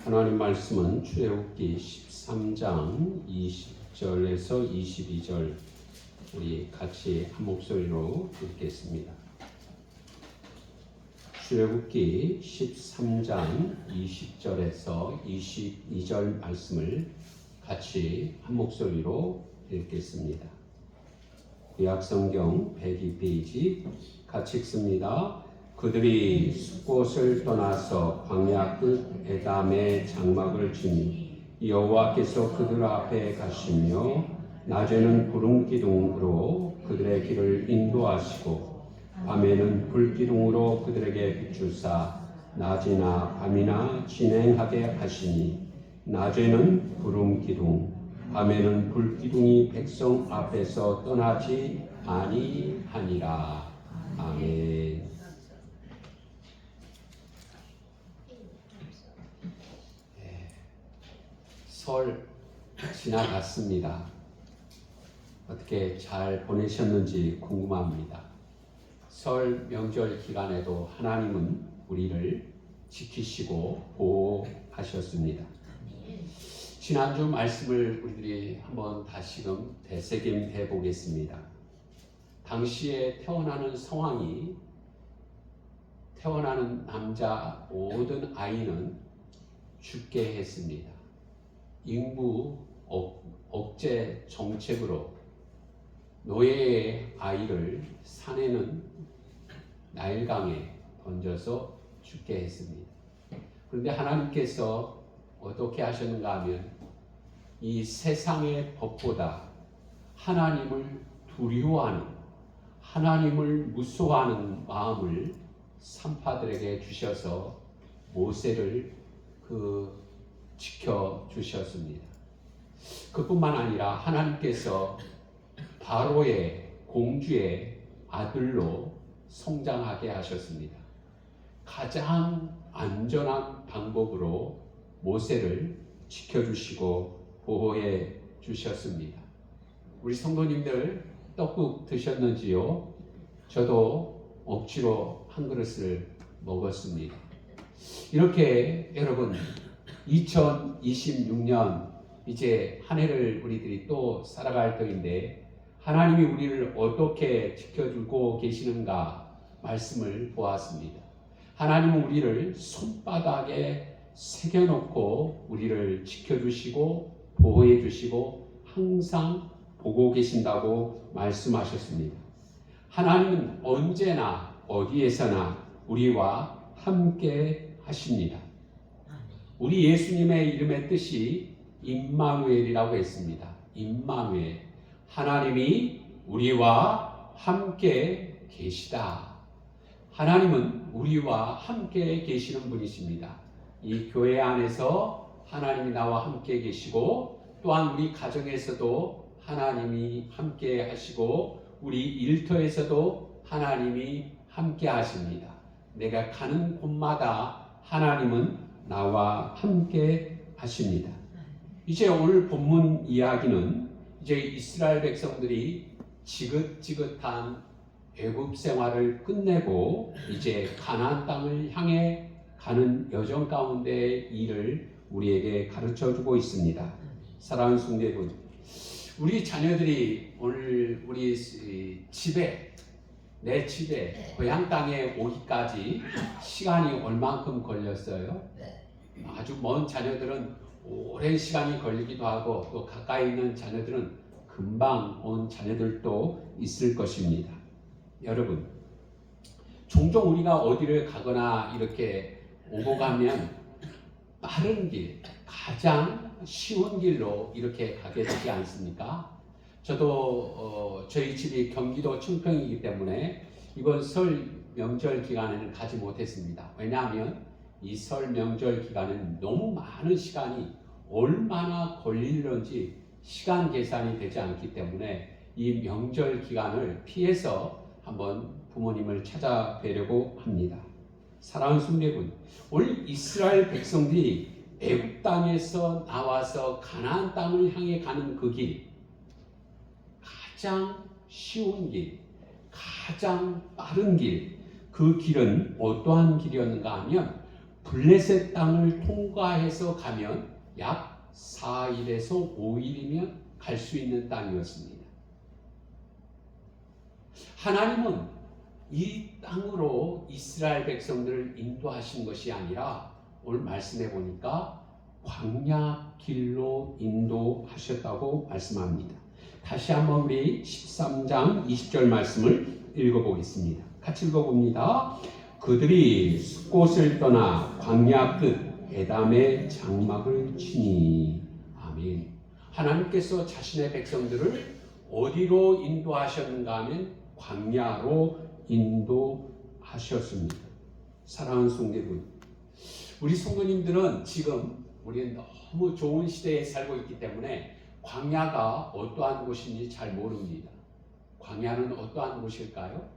하나님 말씀은 출애굽기 13장 20절에서 22절 우리 같이 한 목소리로 읽겠습니다. 출애굽기 13장 20절에서 22절 말씀을 같이 한 목소리로 읽겠습니다. 구약성경 102페이지 같이 읽습니다. 그들이 숲곳을 떠나서 광야 끝 에담의 장막을 치니 여호와께서 그들 앞에 가시며 낮에는 구름 기둥으로 그들의 길을 인도하시고 밤에는 불 기둥으로 그들에게 비추사 낮이나 밤이나 진행하게 하시니 낮에는 구름 기둥 밤에는 불 기둥이 백성 앞에서 떠나지 아니하니라. 아멘. 설 지나갔습니다. 어떻게 잘 보내셨는지 궁금합니다. 설 명절 기간에도 하나님은 우리를 지키시고 보호하셨습니다. 지난주 말씀을 우리들이 한번 다시금 되새김해 보겠습니다. 당시에 태어나는 상황이 태어나는 남자 모든 아이는 죽게 했습니다. 인구 억제 정책으로 노예의 아이를 산에는 나일강에 던져서 죽게 했습니다. 그런데 하나님께서 어떻게 하셨는가 하면 이 세상의 법보다 하나님을 두려워하는 하나님을 무서워하는 마음을 산파들에게 주셔서 모세를 지켜주셨습니다. 그뿐만 아니라 하나님께서 바로의 공주의 아들로 성장하게 하셨습니다. 가장 안전한 방법으로 모세를 지켜주시고 보호해 주셨습니다. 우리 성도님들 떡국 드셨는지요? 저도 억지로 한 그릇을 먹었습니다. 이렇게 여러분 2026년 이제 한 해를 우리들이 또 살아갈 터인데 하나님이 우리를 어떻게 지켜주고 계시는가 말씀을 보았습니다. 하나님은 우리를 손바닥에 새겨놓고 우리를 지켜주시고 보호해주시고 항상 보고 계신다고 말씀하셨습니다. 하나님은 언제나 어디에서나 우리와 함께 하십니다. 우리 예수님의 이름의 뜻이 임마누엘이라고 했습니다. 임마누엘, 하나님이 우리와 함께 계시다. 하나님은 우리와 함께 계시는 분이십니다. 이 교회 안에서 하나님이 나와 함께 계시고 또한 우리 가정에서도 하나님이 함께 하시고 우리 일터에서도 하나님이 함께 하십니다. 내가 가는 곳마다 하나님은 나와 함께 하십니다. 이제 오늘 본문 이야기는 이제 이스라엘 백성들이 지긋지긋한 애굽 생활을 끝내고 이제 가나안 땅을 향해 가는 여정 가운데 일을 우리에게 가르쳐주고 있습니다. 사랑하는 성도여러분, 우리 자녀들이 오늘 우리 내 집에 고향 땅에 오기까지 시간이 얼만큼 걸렸어요? 아주 먼 자녀들은 오랜 시간이 걸리기도 하고 또 가까이 있는 자녀들은 금방 온 자녀들도 있을 것입니다. 여러분, 종종 우리가 어디를 가거나 이렇게 오고 가면 빠른 길, 가장 쉬운 길로 이렇게 가게 되지 않습니까? 저도 저희 집이 경기도 청평이기 때문에 이번 설 명절 기간에는 가지 못했습니다. 왜냐하면 이 설 명절 기간에는 너무 많은 시간이 얼마나 걸리는지 시간 계산이 되지 않기 때문에 이 명절 기간을 피해서 한번 부모님을 찾아뵈려고 합니다. 사랑하는 성도여러분, 오늘 이스라엘 백성들이 애굽 땅에서 나와서 가나안 땅을 향해 가는 그 길, 가장 쉬운 길, 가장 빠른 길, 그 길은 어떠한 길이었는가 하면 블레셋 땅을 통과해서 가면 약 4일에서 5일이면 갈 수 있는 땅이었습니다. 하나님은 이 땅으로 이스라엘 백성들을 인도하신 것이 아니라 오늘 말씀해 보니까 광야 길로 인도하셨다고 말씀합니다. 다시 한번 우리 13장 20절 말씀을 읽어보겠습니다. 같이 읽어봅니다. 그들이 숲곳을 떠나 광야 끝 에담의 장막을 치니. 아멘. 하나님께서 자신의 백성들을 어디로 인도하셨는가 하면 광야로 인도하셨습니다. 사랑하는 성도분, 우리 성도님들은 지금 우리는 너무 좋은 시대에 살고 있기 때문에 광야가 어떠한 곳인지 잘 모릅니다. 광야는 어떠한 곳일까요?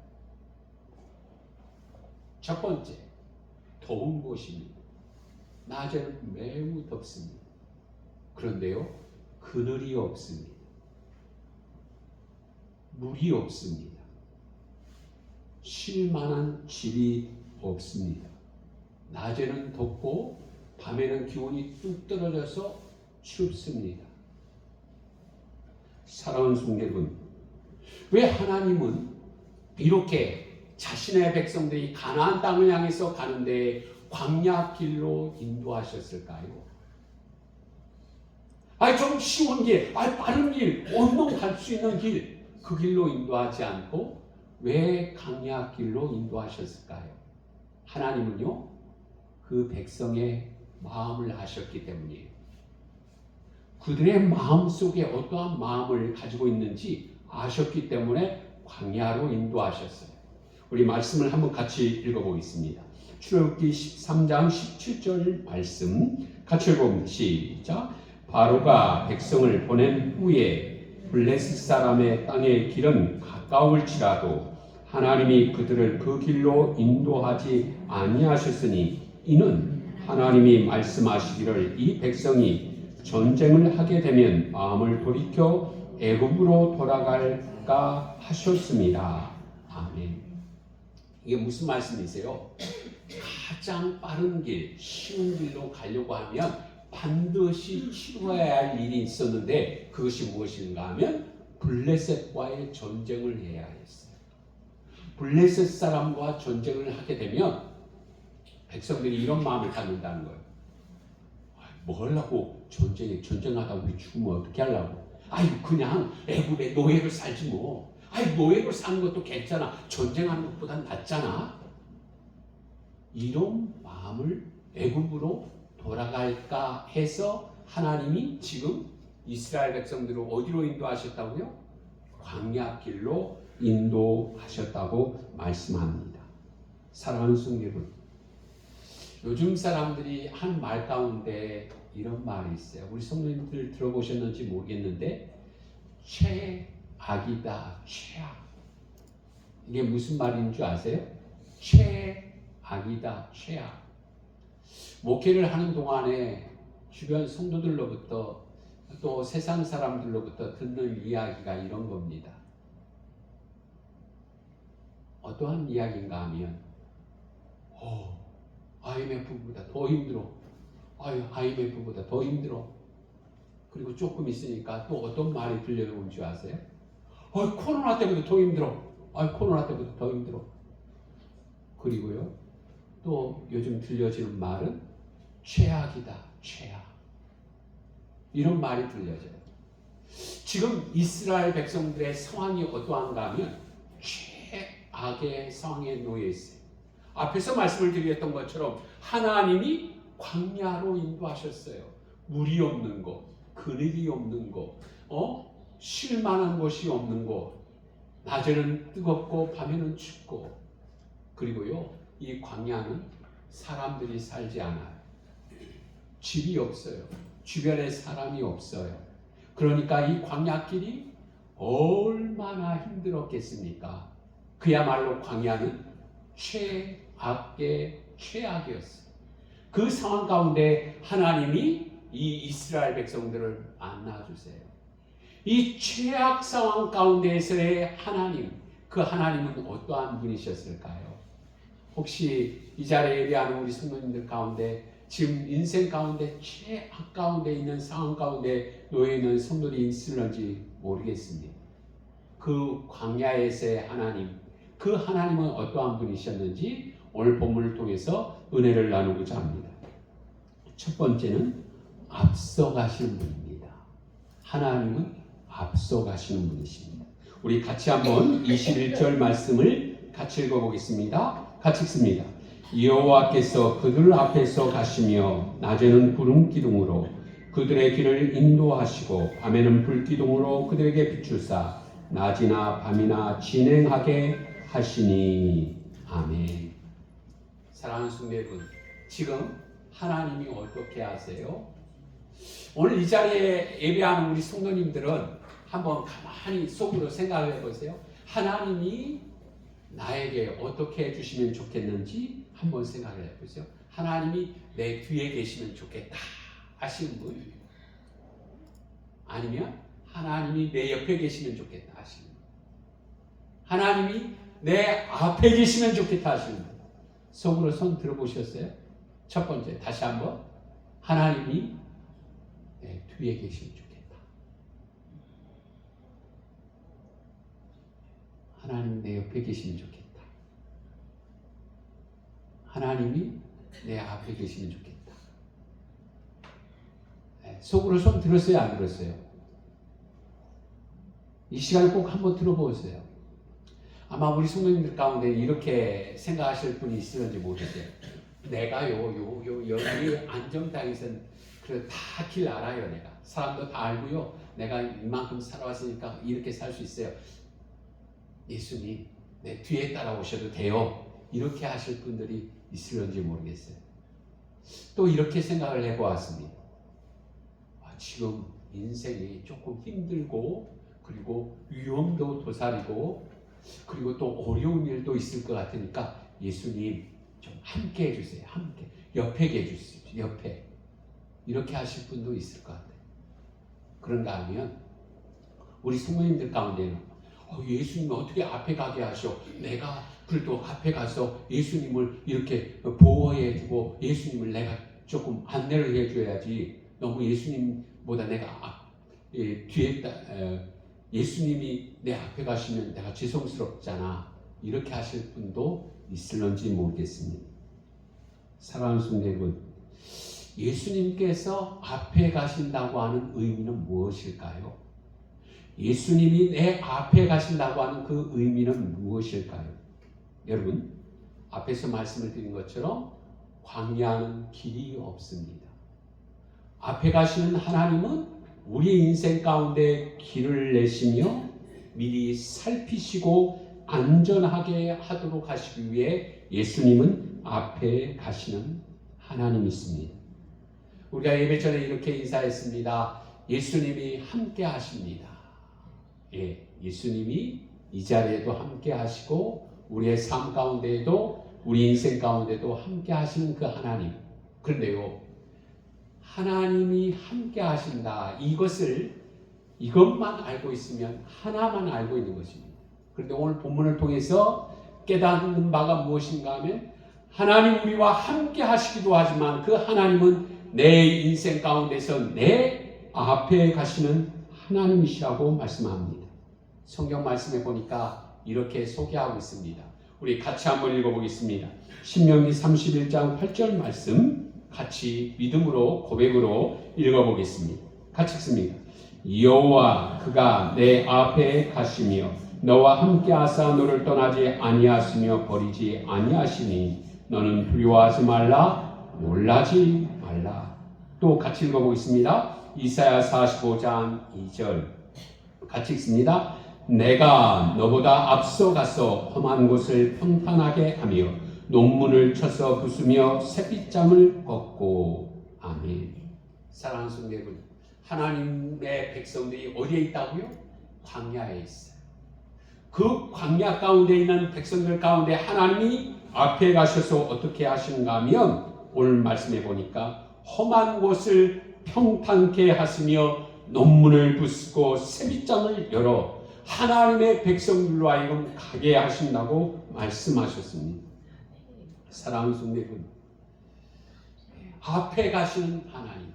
첫 번째, 더운 곳입니다. 낮에는 매우 덥습니다. 그런데요, 그늘이 없습니다. 물이 없습니다. 쉴 만한 집이 없습니다. 낮에는 덥고 밤에는 기온이 뚝 떨어져서 춥습니다. 사랑하는 성도분, 왜 하나님은 이렇게 자신의 백성들이 가나안 땅을 향해서 가는데 광야 길로 인도하셨을까요? 좀 쉬운 길, 빠른 길, 얼른 갈 수 있는 길, 그 길로 인도하지 않고 왜 광야 길로 인도하셨을까요? 하나님은요, 그 백성의 마음을 아셨기 때문이에요. 그들의 마음 속에 어떠한 마음을 가지고 있는지 아셨기 때문에 광야로 인도하셨어요. 우리 말씀을 한번 같이 읽어보겠습니다. 출애굽기 13장 17절 말씀 같이 읽어봅니다. 시작. 바로가 백성을 보낸 후에 블레셋 사람의 땅의 길은 가까울지라도 하나님이 그들을 그 길로 인도하지 아니하셨으니 이는 하나님이 말씀하시기를 이 백성이 전쟁을 하게 되면 마음을 돌이켜 애굽으로 돌아갈까 하셨습니다. 아멘. 이게 무슨 말씀이세요? 가장 빠른 길, 쉬운 길로 가려고 하면 반드시 치러야 할 일이 있었는데 그것이 무엇인가 하면 블레셋과의 전쟁을 해야 했어요. 블레셋 사람과 전쟁을 하게 되면 백성들이 이런 마음을 갖는다는 거예요. 뭐 하려고 전쟁하다 우리 죽으면 어떻게 하려고? 그냥 애굽에 노예로 살지 뭐. 노예로 사는 것도 괜찮아. 전쟁하는 것보단 낫잖아. 이런 마음을 애굽으로 돌아갈까 해서 하나님이 지금 이스라엘 백성들을 어디로 인도하셨다고요? 광야 길로 인도하셨다고 말씀합니다. 사랑하는 성도분, 요즘 사람들이 한 말 가운데 이런 말이 있어요. 우리 성도님들 들어보셨는지 모르겠는데 최악이다, 최악. 이게 무슨 말인 줄 아세요? 최악이다, 최악. 목회를 하는 동안에 주변 성도들로부터 또 세상 사람들로부터 듣는 이야기가 이런 겁니다. 어떠한 이야기인가 하면 IMF보다 더 힘들어. IMF보다 더 힘들어. 그리고 조금 있으니까 또 어떤 말이 들려오는 줄 아세요? 코로나 때보다 더 힘들어. 코로나 때보다 더 힘들어. 그리고요, 또 요즘 들려지는 말은 최악이다, 최악. 이런 말이 들려져요. 지금 이스라엘 백성들의 상황이 어떠한가 하면 최악의 상황에 놓여 있어요. 앞에서 말씀을 드렸던 것처럼 하나님이 광야로 인도하셨어요. 물이 없는 곳, 그늘이 없는 곳, 쉴 만한 곳이 없는 곳, 낮에는 뜨겁고 밤에는 춥고, 그리고요, 이 광야는 사람들이 살지 않아요. 집이 없어요. 주변에 사람이 없어요. 그러니까 이 광야길이 얼마나 힘들었겠습니까? 그야말로 광야는 최악의 최악이었어요. 그 상황 가운데 하나님이 이 이스라엘 백성들을 안아주세요. 이 최악 상황 가운데에서의 하나님, 그 하나님은 어떠한 분이셨을까요? 혹시 이 자리에 예배하는 우리 성도님들 가운데 지금 인생 가운데 최악가운데 있는 상황 가운데 놓여 있는 성도들이 있을런지 모르겠습니다. 그 광야에서의 하나님, 그 하나님은 어떠한 분이셨는지 오늘 본문을 통해서 은혜를 나누고자 합니다. 첫 번째는 앞서가시는 분입니다. 하나님은 앞서가시는 분이십니다. 우리 같이 한번 21절 말씀을 같이 읽어보겠습니다. 같이 읽습니다. 여호와께서 그들 앞에서 가시며 낮에는 구름 기둥으로 그들의 길을 인도하시고 밤에는 불 기둥으로 그들에게 비추사 낮이나 밤이나 진행하게 하시니. 아멘. 사랑하는 성도 여러분, 지금 하나님이 어떻게 하세요? 오늘 이 자리에 예배하는 우리 성도님들은 한번 가만히 속으로 생각해 보세요. 하나님이 나에게 어떻게 해주시면 좋겠는지 한번 생각을 해보세요. 하나님이 내 뒤에 계시면 좋겠다 하시는 분, 아니면 하나님이 내 옆에 계시면 좋겠다 하시는 분, 하나님이 내 앞에 계시면 좋겠다 하시는 분, 속으로 손 들어보셨어요? 첫 번째, 다시 한번, 하나님이 내 뒤에 계시면 좋겠다. 하나님 내 옆에 계시면 좋겠다. 하나님이 내 앞에 계시면 좋겠다. 속으로 손 들었어요? 안 들었어요? 이 시간에 꼭 한번 들어보세요. 아마 우리 성도님들 가운데 이렇게 생각하실 분이 있을지 모르겠어요. 내가요, 여기 안정당에선 그래 다 길 알아요. 내가 사람도 다 알고요. 내가 이만큼 살아왔으니까 이렇게 살 수 있어요. 예수님, 내 뒤에 따라오셔도 돼요. 이렇게 하실 분들이 있을런지 모르겠어요. 또 이렇게 생각을 해보았습니다. 지금 인생이 조금 힘들고 그리고 위험도 도사리고 그리고 또 어려운 일도 있을 것 같으니까 예수님 좀 함께 해주세요. 함께 옆에 해주세요. 옆에. 이렇게 하실 분도 있을 것 같아요. 그런가 하면 우리 성도님들 가운데는 예수님 어떻게 앞에 가게 하셔? 내가 그래도 앞에 가서 예수님을 이렇게 보호해주고 예수님을 내가 조금 안내를 해줘야지. 너무 예수님보다 내가 뒤에 예수님이 내 앞에 가시면 내가 죄송스럽잖아. 이렇게 하실 분도 있을런지 모르겠습니다. 사랑하는 성도 여러분, 예수님께서 앞에 가신다고 하는 의미는 무엇일까요? 예수님이 내 앞에 가신다고 하는 그 의미는 무엇일까요? 여러분, 앞에서 말씀을 드린 것처럼 광야는 길이 없습니다. 앞에 가시는 하나님은 우리 인생 가운데 길을 내시며 미리 살피시고 안전하게 하도록 하시기 위해 예수님은 앞에 가시는 하나님이십니다. 우리가 예배 전에 이렇게 인사했습니다. 예수님이 함께 하십니다. 예수님이 이 자리에도 함께 하시고 우리의 삶 가운데에도 우리 인생 가운데도 함께 하시는 그 하나님. 그런데요, 하나님이 함께 하신다. 이것만 알고 있으면 하나만 알고 있는 것입니다. 그런데 오늘 본문을 통해서 깨닫는 바가 무엇인가 하면 하나님 우리와 함께 하시기도 하지만 그 하나님은 내 인생 가운데서 내 앞에 가시는 하나님이시라고 말씀합니다. 성경 말씀에 보니까 이렇게 소개하고 있습니다. 우리 같이 한번 읽어보겠습니다. 신명기 31장 8절 말씀 같이 믿음으로 고백으로 읽어보겠습니다. 같이 읽습니다. 여호와 그가 내 앞에 가시며 너와 함께하사 너를 떠나지 아니하시며 버리지 아니하시니 너는 두려워하지 말라 놀라지 말라. 또 같이 읽어보겠습니다. 이사야 45장 2절 같이 읽습니다. 내가 너보다 앞서가서 험한 곳을 평탄하게 하며 논문을 쳐서 부수며 샛빛장을 걷고. 아멘. 사랑하는 성도 여러분, 하나님의 백성들이 어디에 있다고요? 광야에 있어요. 그 광야 가운데 있는 백성들 가운데 하나님이 앞에 가셔서 어떻게 하시는가 하면 오늘 말씀해 보니까 험한 곳을 평탄케 하시며 논문을 부수고 새빗장을 열어 하나님의 백성들로 하여금 가게 하신다고 말씀하셨습니다. 사랑하는 성도 여러분, 앞에 가시는 하나님.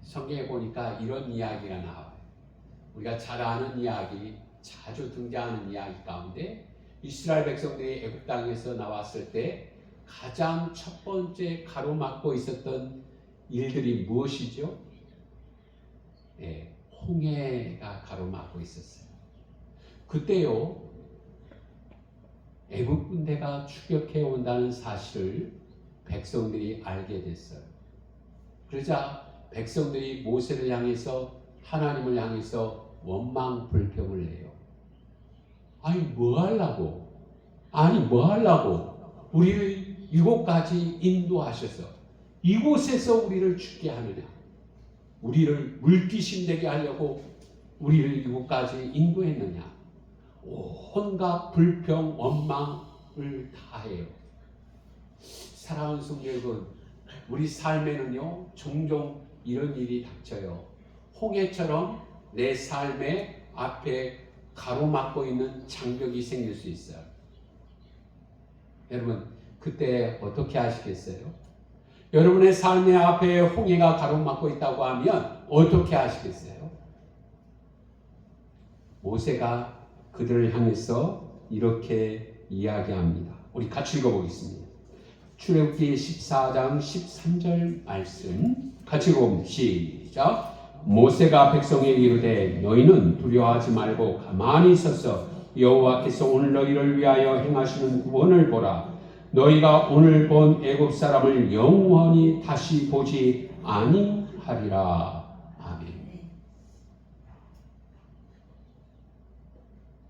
성경에 보니까 이런 이야기가 나와요. 우리가 잘 아는 이야기, 자주 등장하는 이야기 가운데 이스라엘 백성들이 애굽 땅에서 나왔을 때 가장 첫 번째 가로막고 있었던 일들이 무엇이죠? 홍해가 가로막고 있었어요. 그때요, 애굽 군대가 추격해 온다는 사실을 백성들이 알게 됐어요. 그러자 백성들이 모세를 향해서, 하나님을 향해서 원망 불평을 해요. 아니 뭐 하려고? 우리를 이곳까지 인도하셔서 이곳에서 우리를 죽게 하느냐? 우리를 물귀신 되게 하려고 우리를 이곳까지 인도했느냐? 온갖 불평, 원망을 다해요. 사랑하는 성도 여러분, 우리 삶에는요 종종 이런 일이 닥쳐요. 홍해처럼 내 삶의 앞에 가로막고 있는 장벽이 생길 수 있어요. 여러분 그때 어떻게 하시겠어요? 여러분의 삶의 앞에 홍해가 가로막고 있다고 하면 어떻게 하시겠어요? 모세가 그들을 향해서 이렇게 이야기합니다. 우리 같이 읽어보겠습니다. 출애굽기 14장 13절 말씀 같이 읽어봅니다. 시작. 모세가 백성에게 이르되 너희는 두려워하지 말고 가만히 있어서 여호와께서 오늘 너희를 위하여 행하시는 구원을 보라. 너희가 오늘 본 애굽 사람을 영원히 다시 보지 아니하리라. 아멘.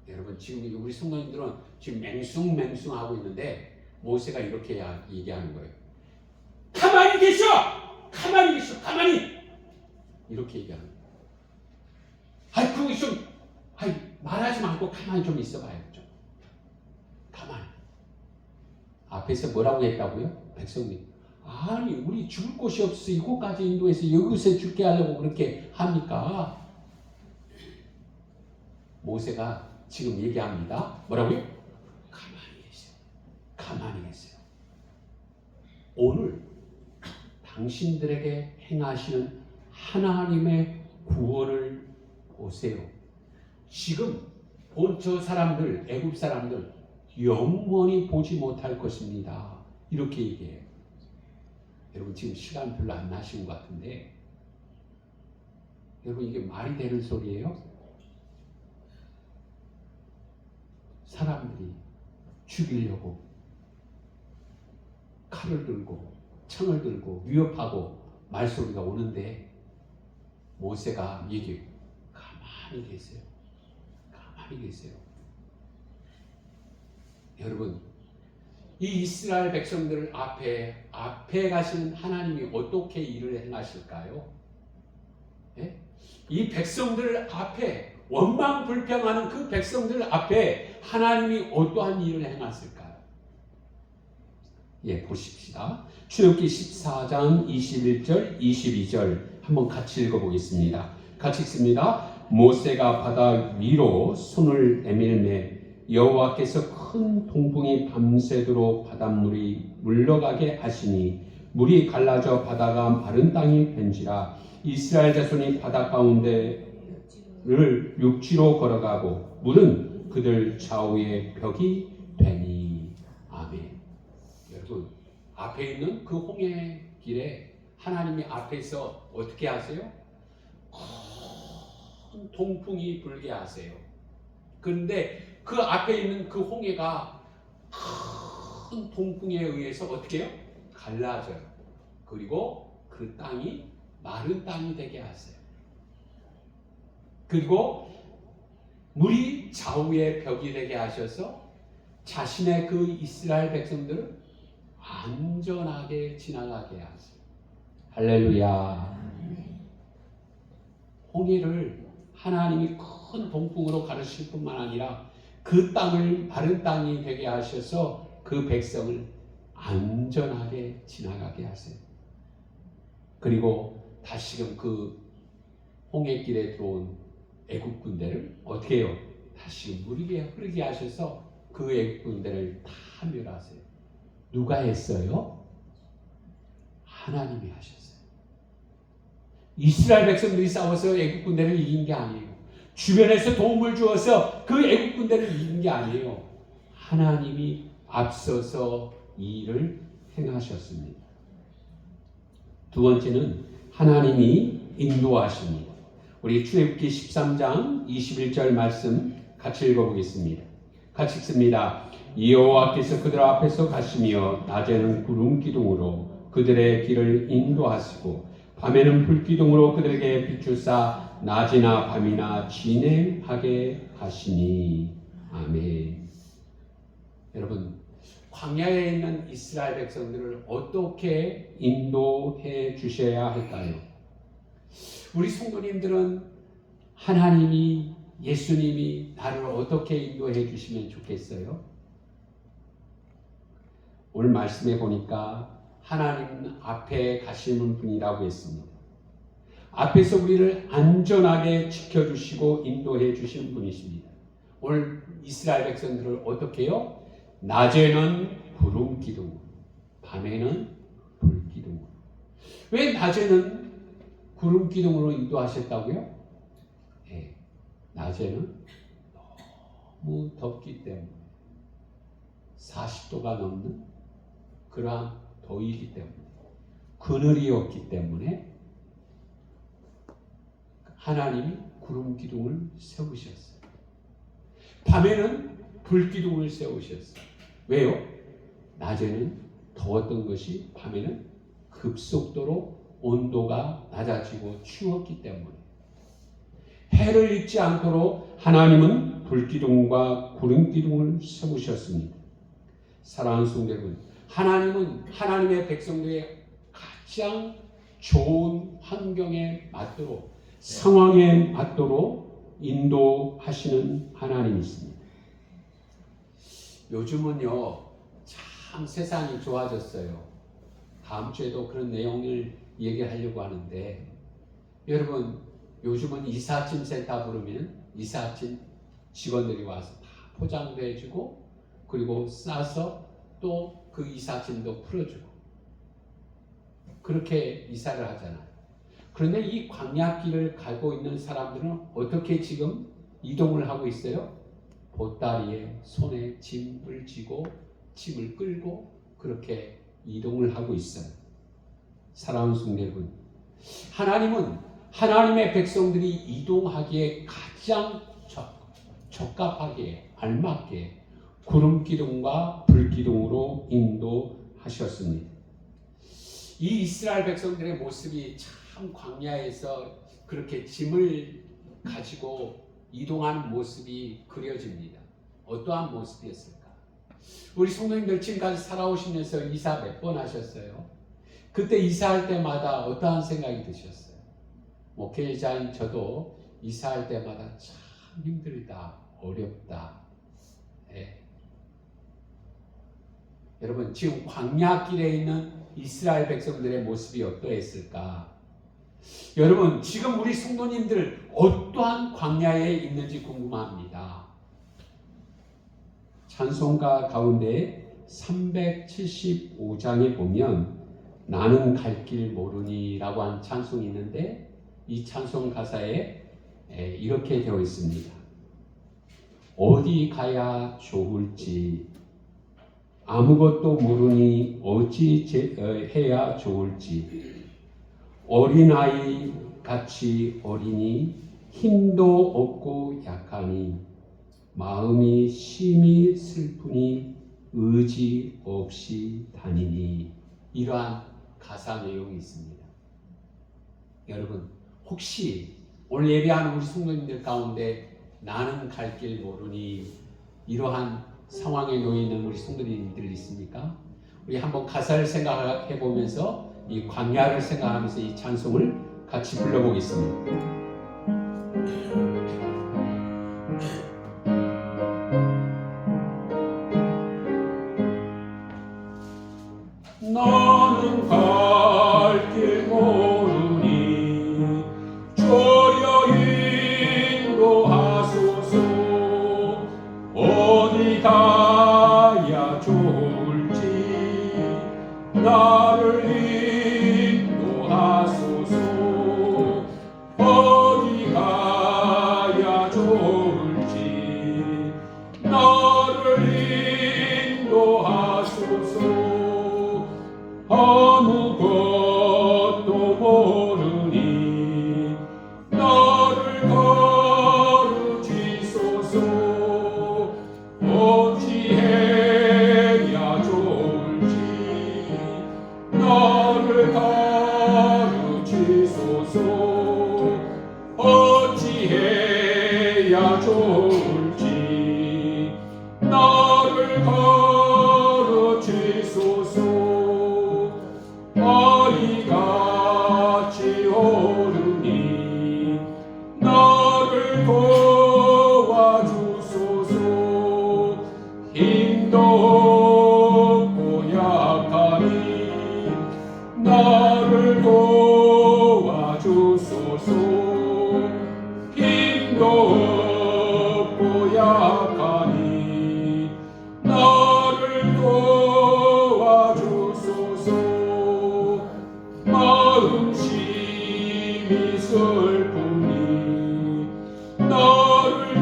여러분 지금 우리 성도님들은 지금 맹숭맹숭하고 있는데 모세가 이렇게 얘기하는 거예요. 가만히 계셔! 가만히! 이렇게 얘기하는 거예요. 그거 좀, 말하지 말고 가만히 좀 있어봐요. 좀. 가만히. 앞에서 뭐라고 했다고요? 백성님. 아니, 우리 죽을 곳이 없어. 이곳까지 인도해서 여기서 죽게 하려고 그렇게 합니까? 모세가 지금 얘기합니다. 뭐라고요? 가만히 계세요. 오늘 당신들에게 행하시는 하나님의 구원을 보세요. 지금 본 저 사람들, 애굽 사람들 영원히 보지 못할 것입니다. 이렇게 얘기해요. 여러분 지금 시간 별로 안 나신 것 같은데 여러분 이게 말이 되는 소리예요? 사람들이 죽이려고 칼을 들고 창을 들고 위협하고 말소리가 오는데 모세가 얘기해요. 가만히 계세요. 여러분 이 이스라엘 백성들 앞에 가시는 하나님이 어떻게 일을 행하실까요? 예? 이 백성들 앞에 원망불평하는 그 백성들 앞에 하나님이 어떠한 일을 행하실까요? 보십시다. 출애굽기 14장 21절 22절 한번 같이 읽어보겠습니다. 같이 읽습니다. 모세가 바다 위로 손을 내밀매 여호와께서 큰 동풍이 밤새도록 바닷물이 물러가게 하시니 물이 갈라져 바다가 마른 땅이 된지라. 이스라엘 자손이 바다 가운데를 육지로 걸어가고 물은 그들 좌우에 벽이 되니. 아멘. 여러분 앞에 있는 그 홍해 길에 하나님이 앞에서 어떻게 하세요? 큰 동풍이 불게 하세요. 그런데 그 앞에 있는 그 홍해가 큰 동풍에 의해서 어떻게 해요? 갈라져요. 그리고 그 땅이 마른 땅이 되게 하세요. 그리고 물이 좌우에 벽이 되게 하셔서 자신의 그 이스라엘 백성들을 안전하게 지나가게 하세요. 할렐루야. 홍해를 하나님이 큰 동풍으로 가르칠 뿐만 아니라 그 땅을 마른 땅이 되게 하셔서 그 백성을 안전하게 지나가게 하세요. 그리고 다시금 그 홍해길에 들어온 애굽 군대를 어떻게 해요? 다시 물이 흐르게 하셔서 그 애국군대를 다 멸하세요. 누가 했어요? 하나님이 하셨어요. 이스라엘 백성들이 싸워서 애국군대를 이긴 게 아니에요. 주변에서 도움을 주어서 그 애국군대를 이긴 게 아니에요. 하나님이 앞서서 이 일을 행하셨습니다. 두 번째는 하나님이 인도하십니다. 우리 출애굽기 13장 21절 말씀 같이 읽어보겠습니다. 같이 읽습니다. 여호와께서 그들 앞에서 가시며 낮에는 구름 기둥으로 그들의 길을 인도하시고 밤에는 불 기둥으로 그들에게 비추사 낮이나 밤이나 진행하게 하시니. 아멘. 여러분, 광야에 있는 이스라엘 백성들을 어떻게 인도해 주셔야 할까요? 우리 성도님들은 하나님이, 예수님이 나를 어떻게 인도해 주시면 좋겠어요? 오늘 말씀해 보니까 하나님 앞에 가시는 분이라고 했습니다. 앞에서 우리를 안전하게 지켜주시고 인도해 주시는 분이십니다. 오늘 이스라엘 백성들을 어떻게 해요? 낮에는 구름 기둥, 밤에는 불 기둥. 왜 낮에는 구름 기둥으로 인도하셨다고요? 네, 낮에는 너무 덥기 때문에 40도가 넘는 그러한 더위이기 때문에, 그늘이 없기 때문에 하나님이 구름 기둥을 세우셨어요. 밤에는 불 기둥을 세우셨어요. 왜요? 낮에는 더웠던 것이 밤에는 급속도로 온도가 낮아지고 추웠기 때문에 해를 입지 않도록 하나님은 불기둥과 구름기둥을 세우셨습니다. 사랑하는 성도 여러분, 하나님은 하나님의 백성들의 가장 좋은 환경에 맞도록, 상황에 맞도록 인도하시는 하나님이십니다. 요즘은요, 참 세상이 좋아졌어요. 다음 주에도 그런 내용을 얘기하려고 하는데, 여러분, 요즘은 이삿짐 센터 부르면 이삿짐 직원들이 와서 다 포장도 해주고, 그리고 싸서 또 그 이삿짐도 풀어주고, 그렇게 이사를 하잖아요. 그런데 이 광야길을 가고 있는 사람들은 어떻게 지금 이동을 하고 있어요? 보따리에 손에 짐을 쥐고 짐을 끌고 그렇게 이동을 하고 있어요. 사랑하는 성도 여러분, 하나님은 하나님의 백성들이 이동하기에 가장 적합하게 알맞게 구름기둥과 불기둥으로 인도하셨습니다. 이 이스라엘 백성들의 모습이 참 광야에서 그렇게 짐을 가지고 이동하는 모습이 그려집니다. 어떠한 모습이었을까? 우리 성도님들 지금까지 살아오시면서 이사 몇 번 하셨어요? 그때 이사할 때마다 어떠한 생각이 드셨어요? 목회자인 저도 이사할 때마다 참 힘들다, 어렵다. 네. 여러분, 지금 광야길에 있는 이스라엘 백성들의 모습이 어떠했을까? 여러분, 지금 우리 성도님들 어떠한 광야에 있는지 궁금합니다. 찬송가 가운데 375장에 보면 나는 갈 길 모르니 라고 한 찬송이 있는데, 이 찬송 가사에 이렇게 되어 있습니다. 어디 가야 좋을지 아무것도 모르니 어찌 해야 좋을지 어린아이 같이 어리니 힘도 없고 약하니 마음이 심히 슬프니 의지 없이 다니니. 이러한 가사 내용이 있습니다. 여러분, 혹시 오늘 예배하는 우리 성도님들 가운데 나는 갈 길 모르니 이러한 상황에 놓여 있는 우리 성도님들 있습니까? 우리 한번 가사를 생각해 보면서 이 광야를 생각하면서 이 찬송을 같이 불러보겠습니다. 나는 갈 길 모르니 주여 인도하소서. 어디 가 좋을지 나를 인도하소서. 어디 가야 좋을지 나를 인도하소서. 아무것도 모르니 나를 가르치소서. 어찌해야 좋을지 나를 가르치소서. 어찌해야 좋을지 나를 가르치소서. 아이같이 오르니 나를 도와주소서. 힘도 없고 약하니 나를 도와주소서. 힘도 없고 약하니 나를 도와주소서. 마음심이 슬프니 나를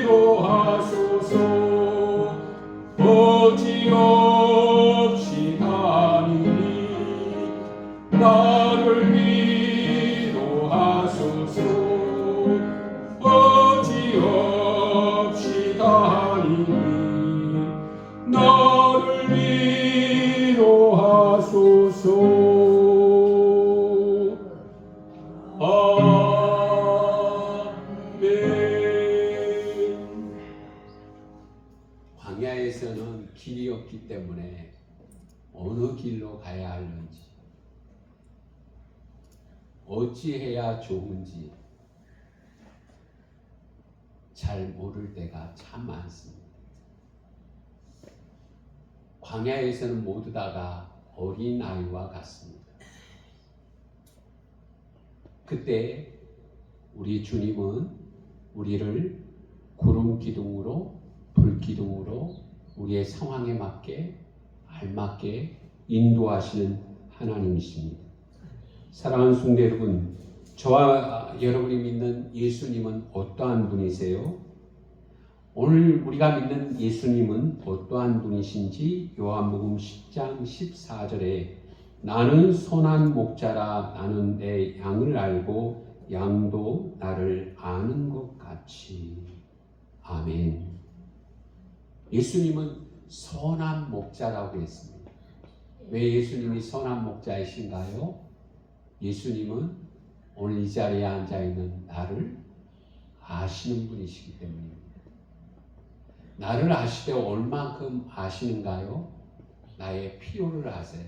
위로하소서. 어지없이 다니니 나를 위로하소서. 어지없이 다니니 나를 위로하소서. 아멘. 광야에서는 길이 없기 때문에 어느 길로 가야 하는지, 어찌해야 좋은지 잘 모를 때가 참 많습니다. 광야에서는 모두 다가 어린아이와 같습니다. 그때 우리 주님은 우리를 구름 기둥으로, 불 기둥으로 우리의 상황에 맞게 알맞게 인도하시는 하나님이십니다. 사랑하는 성도 여러분, 저와 여러분이 믿는 예수님은 어떠한 분이세요? 오늘 우리가 믿는 예수님은 어떠한 분이신지 요한복음 10장 14절에 나는 선한 목자라, 나는 내 양을 알고 양도 나를 아는 것 같이. 아멘. 예수님은 선한 목자라고 했습니다. 왜 예수님이 선한 목자이신가요? 예수님은 오늘 이 자리에 앉아있는 나를 아시는 분이시기 때문입니다. 나를 아시되 얼만큼 아시는가요? 나의 필요를 아세요.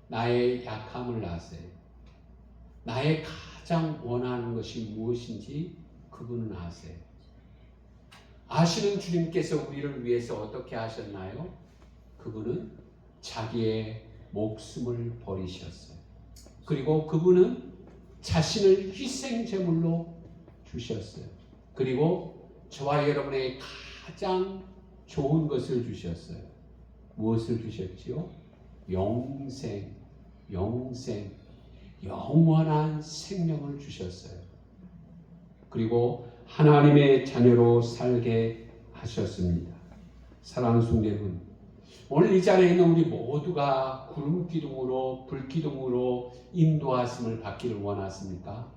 나의 약함을 아세요. 나의 가장 원하는 것이 무엇인지 그분은 아세요. 아시는 주님께서 우리를 위해서 어떻게 하셨나요? 그분은 자기의 목숨을 버리셨어요. 그리고 그분은 자신을 희생제물로 주셨어요. 그리고 저와 여러분의 가장 좋은 것을 주셨어요. 무엇을 주셨지요? 영생, 영원한 생명을 주셨어요. 그리고 하나님의 자녀로 살게 하셨습니다. 사랑하는 성도 여러분, 오늘 이 자리에 있는 우리 모두가 구름 기둥으로, 불 기둥으로 인도하심을 받기를 원하십니까?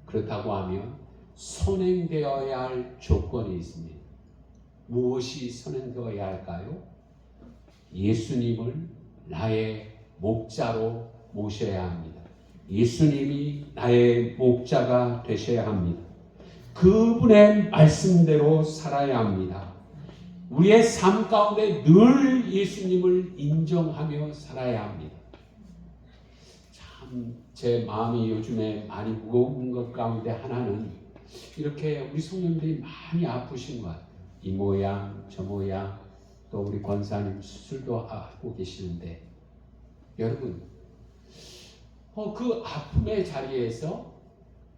그렇다고 하면 선행되어야 할 조건이 있습니다. 무엇이 선행되어야 할까요? 예수님을 나의 목자로 모셔야 합니다. 예수님이 나의 목자가 되셔야 합니다. 그분의 말씀대로 살아야 합니다. 우리의 삶 가운데 늘 예수님을 인정하며 살아야 합니다. 참 제 마음이 요즘에 많이 무거운 것 가운데 하나는 이렇게 우리 성도님들이 많이 아프신 것 같아요. 이 모양 저 모양, 또 우리 권사님 수술도 하고 계시는데, 여러분 그 아픔의 자리에서,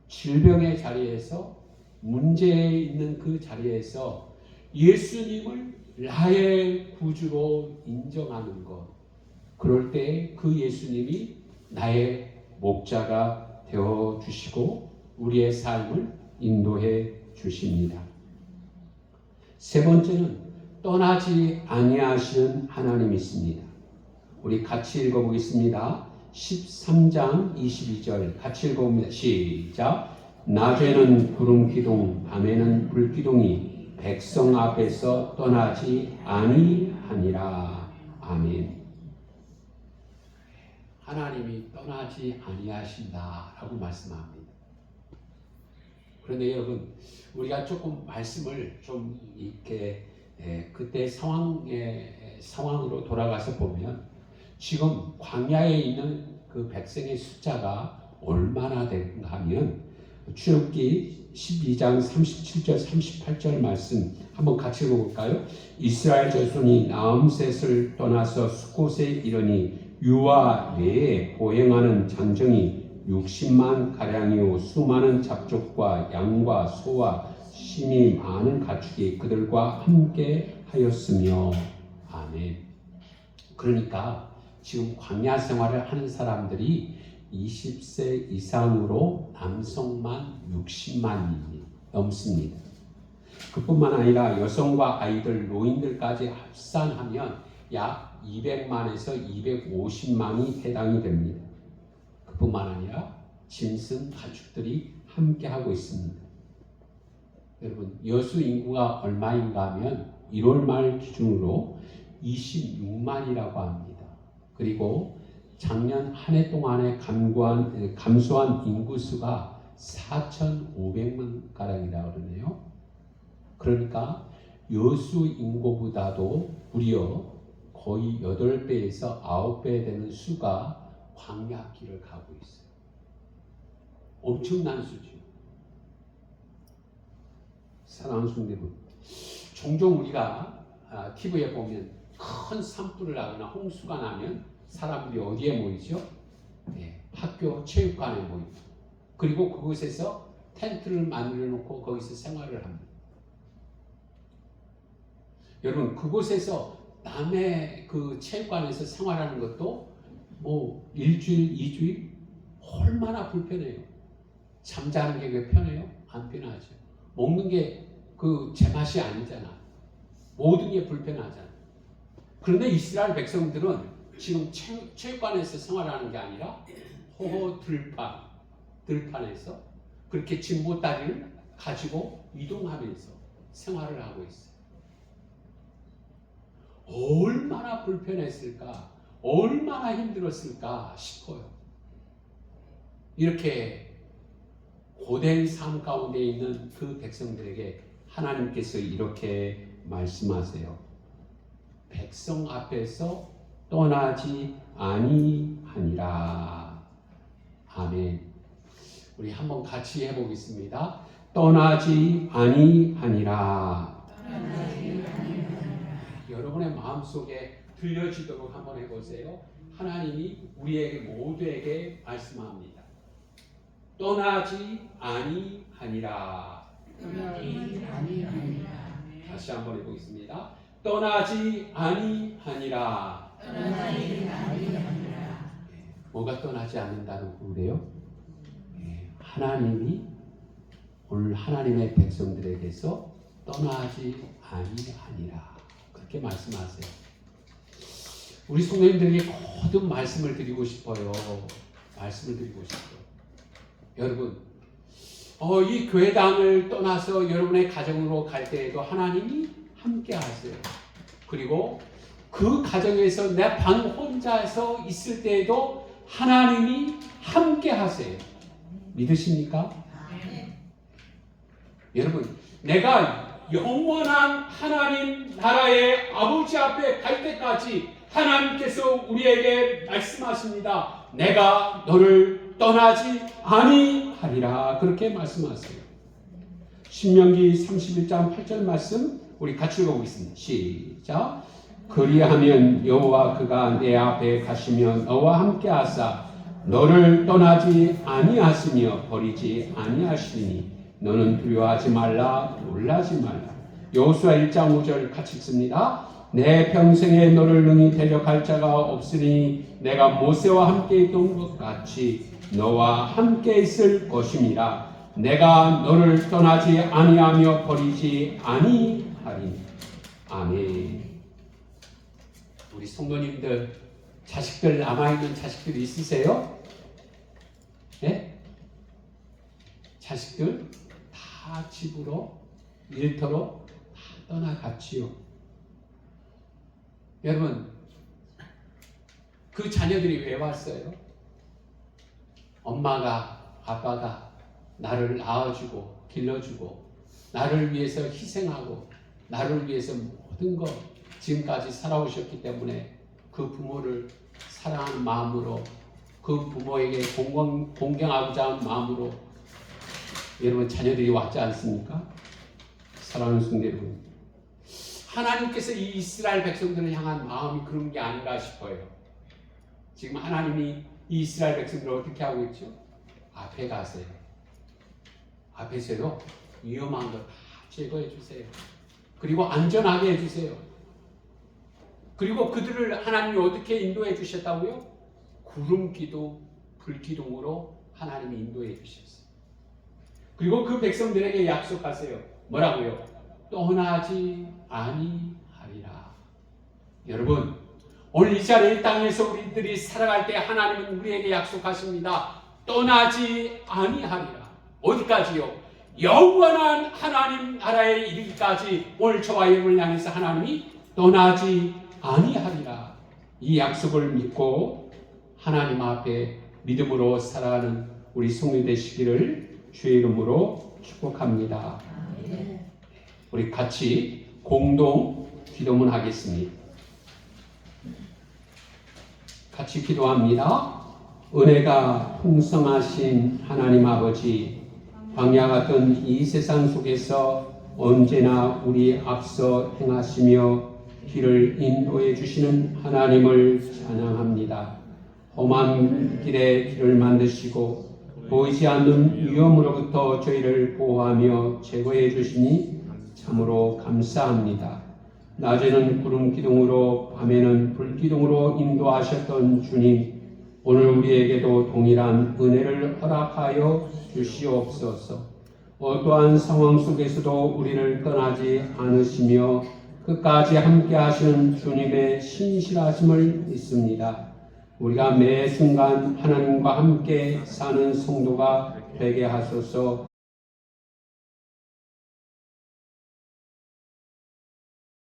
질병의 자리에서, 문제에 있는 그 자리에서 예수님을 나의 구주로 인정하는 것. 그럴 때 그 예수님이 나의 목자가 되어 주시고 우리의 삶을 인도해 주십니다. 세 번째는 떠나지 아니하시는 하나님이 있습니다. 우리 같이 읽어보겠습니다. 13장 22절 같이 읽어봅니다. 시작. 낮에는 구름 기둥, 밤에는 불 기둥이 백성 앞에서 떠나지 아니하니라. 아멘. 하나님이 떠나지 아니하신다라고 말씀합니다. 그런데 여러분, 우리가 조금 말씀을 좀 이렇게 그때 상황으로 돌아가서 보면 지금 광야에 있는 그 백성의 숫자가 얼마나 된가 하면 출애굽기 12장 37절 38절 말씀 한번 같이 읽어볼까요? 이스라엘 자손이 나암셋을 떠나서 숫곳에 이르니 유아 외에 보행하는 장정이 60만 가량이요 수많은 잡족과 양과 소와 심히 많은 가축이 그들과 함께 하였으며. 아멘. 그러니까 지금 광야 생활을 하는 사람들이 20세 이상으로 남성만 60만이 넘습니다. 그뿐만 아니라 여성과 아이들, 노인들까지 합산하면 약 200만에서 250만이 해당이 됩니다. 그뿐만 아니라 짐승 가축들이 함께하고 있습니다. 여러분, 여수 인구가 얼마인가 하면 1월 말 기준으로 26만이라고 합니다. 그리고 작년 한 해 동안에 감소한 인구수가 4,500만 가량이라고 그러네요. 그러니까 여수 인구보다도 무려 거의 8배에서 9배 되는 수가 광야길을 가고 있어요. 엄청난 수죠. 사랑하는 성도분, 종종 우리가 TV에 보면 큰 산불을 나거나 홍수가 나면 사람들이 어디에 모이죠? 학교 체육관에 모이죠. 그리고 그곳에서 텐트를 만들어 놓고 거기서 생활을 합니다. 여러분, 그곳에서 남의 그 체육관에서 생활하는 것도 뭐 일주일, 2주일 얼마나 불편해요. 잠자는 게 왜 편해요? 안 편하죠. 먹는 게 그 제맛이 아니잖아. 모든 게 불편하잖아. 그런데 이스라엘 백성들은 지금 체육관에서 생활하는 게 아니라 호호 들판에서 그렇게 진보다리를 가지고 이동하면서 생활을 하고 있어요. 얼마나 불편했을까, 얼마나 힘들었을까 싶어요. 이렇게 고된 삶 가운데 있는 그 백성들에게 하나님께서 이렇게 말씀하세요. 백성 앞에서 떠나지 아니하니라. 아멘. 우리 한번 같이 해보겠습니다. 떠나지 아니하니라. 여러분의 마음속에 들려지도록 한번 해보세요. 하나님이 우리에게 모두에게 말씀합니다. 떠나지 아니하니라. 다시 한번 해보겠습니다. 떠나지 아니하니라. 뭐가 떠나지 않는다는 그래요? 하나님이 오늘 하나님의 백성들에게서 떠나지 아니하니라. 그렇게 말씀하세요. 우리 성도님들에게 거듭 말씀을 드리고 싶어요. 말씀을 드리고 싶어요. 여러분, 이 교회당을 떠나서 여러분의 가정으로 갈 때에도 하나님이 함께 하세요. 그리고 그 가정에서 내 방 혼자서 있을 때에도 하나님이 함께 하세요. 믿으십니까? 여러분, 내가 영원한 하나님 나라의 아버지 앞에 갈 때까지 하나님께서 우리에게 말씀하십니다. 내가 너를 떠나지 아니하리라. 그렇게 말씀하세요. 신명기 31장 8절 말씀 우리 같이 읽어보겠습니다. 시작. 그리하면 여호와 그가 내 앞에 가시면 너와 함께 하사 너를 떠나지 아니하시며 버리지 아니하시니 너는 두려워하지 말라 놀라지 말라. 여호수아 1장 5절 같이 읽습니다. 내 평생에 너를 능히 대적할 자가 없으니 내가 모세와 함께 있던 것 같이 너와 함께 있을 것임이라. 내가 너를 떠나지 아니하며 버리지 아니하리니. 아멘. 우리 성도님들 자식들 남아있는 자식들 있으세요? 네? 자식들 다 집으로 일터로 다 떠나갔지요. 여러분 그 자녀들이 왜 왔어요? 엄마가 아빠가 나를 낳아주고 길러주고 나를 위해서 희생하고 나를 위해서 모든 것 지금까지 살아오셨기 때문에 그 부모를 사랑하는 마음으로 그 부모에게 공경하고자 하는 마음으로 여러분 자녀들이 왔지 않습니까? 사랑하는 성도 여러분, 하나님께서 이 이스라엘 백성들을 향한 마음이 그런 게 아닌가 싶어요. 지금 하나님이 이 이스라엘 백성들을 어떻게 하고 있죠? 앞에 가세요. 앞에서요 위험한 거 다 제거해 주세요. 그리고 안전하게 해주세요. 그리고 그들을 하나님이 어떻게 인도해 주셨다고요? 구름기둥, 불기둥으로 하나님이 인도해 주셨어요. 그리고 그 백성들에게 약속하세요. 뭐라고요? 떠나지 아니하리라. 여러분 오늘 이스라엘 땅에서 우리들이 살아갈 때 하나님은 우리에게 약속하십니다. 떠나지 아니하리라. 어디까지요? 영원한 하나님 나라에 이르기까지 오늘 저와 여러분을 향해서 하나님이 떠나지 아니하리라. 이 약속을 믿고 하나님 앞에 믿음으로 살아가는 우리 성도 되시기를 주의 이름으로 축복합니다. 우리 같이 공동 기도문 하겠습니다. 같이 기도합니다. 은혜가 풍성하신 하나님 아버지, 광야 같은 이 세상 속에서 언제나 우리 앞서 행하시며 길을 인도해 주시는 하나님을 찬양합니다. 험한 길에 길을 만드시고 보이지 않는 위험으로부터 저희를 보호하며 제거해 주시니 참으로 감사합니다. 낮에는 구름 기둥으로 밤에는 불 기둥으로 인도하셨던 주님, 오늘 우리에게도 동일한 은혜를 허락하여 주시옵소서. 어떠한 상황 속에서도 우리를 떠나지 않으시며 끝까지 함께 하시는 주님의 신실하심을 믿습니다. 우리가 매 순간 하나님과 함께 사는 성도가 되게 하소서.